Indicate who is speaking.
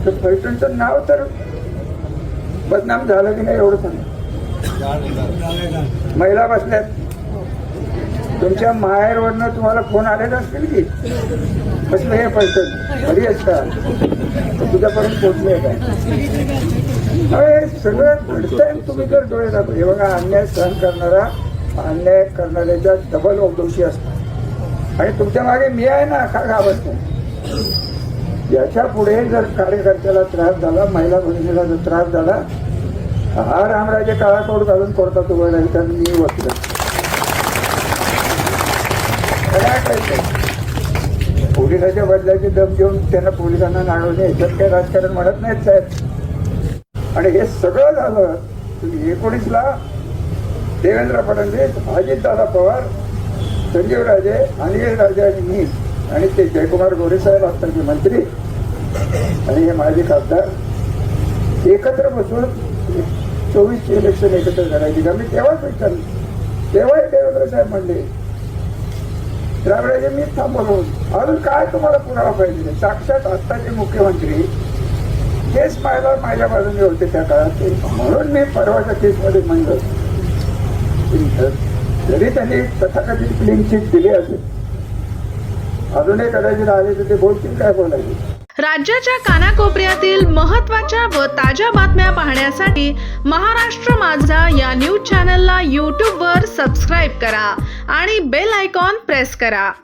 Speaker 1: तर फलटणचं नाव तर बदनाम झालं की नाही एवढं सांगा. महिला बसल्यात, तुमच्या माहेरवरनं तुम्हाला फोन आलेले असतील की कसलं हे फलटण बरी आहेस का, तुझ्यापर्यंत पोहोचले काय. अरे सगळं घडतंय, तुम्ही जर डोळे दाखव. हे बघा, अन्याय सहन करणारा अन्याय करणाऱ्याच्या डबल दोषी असतो. आणि तुमच्या मागे मी आहे ना, का घाबरत नाही. याच्या पुढे जर कार्यकर्त्याला त्रास झाला, महिला भगिनीला जर त्रास झाला, हा रामराजे काळा कोट घालून कोर्टात उभं राहील, कारण मी वकील. पोलिसाच्या बदल्याची दम देऊन त्यांना पोलिसांना नाडवणे, याच्यात काही राजकारण म्हणत नाहीत साहेब. आणि हे सगळं झालं 19ला देवेंद्र फडणवीस, अजितदादा पवार, संजीव राजे, अनिल राजे आणि मी आणि ते जयकुमार गोरे साहेब असताचे मंत्री आणि हे माजी खासदार एकत्र बसून 24ची इलेक्शन एकत्र करायची का. मी तेव्हाच विचारलं, तेव्हाही देवेंद्र साहेब म्हणले रामराजे मी थांबवून अजून काय तुम्हाला पुरावा पाहिजे. साक्षात आत्ताचे मुख्यमंत्री केस माझ्या बाजूने होते त्या काळात, म्हणून मी परवाच्या केसमध्ये म्हणलं जरी त्यांनी तथाकथित क्लीन चिट दिली असेल, अजूनही कदाचित आले तर ते बोलतील काय बोलायचे.
Speaker 2: राज्याच्या कानाकोपऱ्यातील महत्त्वाच्या व ताज्या बातम्या पाहण्यासाठी महाराष्ट्र माझा या न्यूज चॅनलला यूट्यूबवर सबस्क्राईब करा आणि बेल आयकॉन प्रेस करा.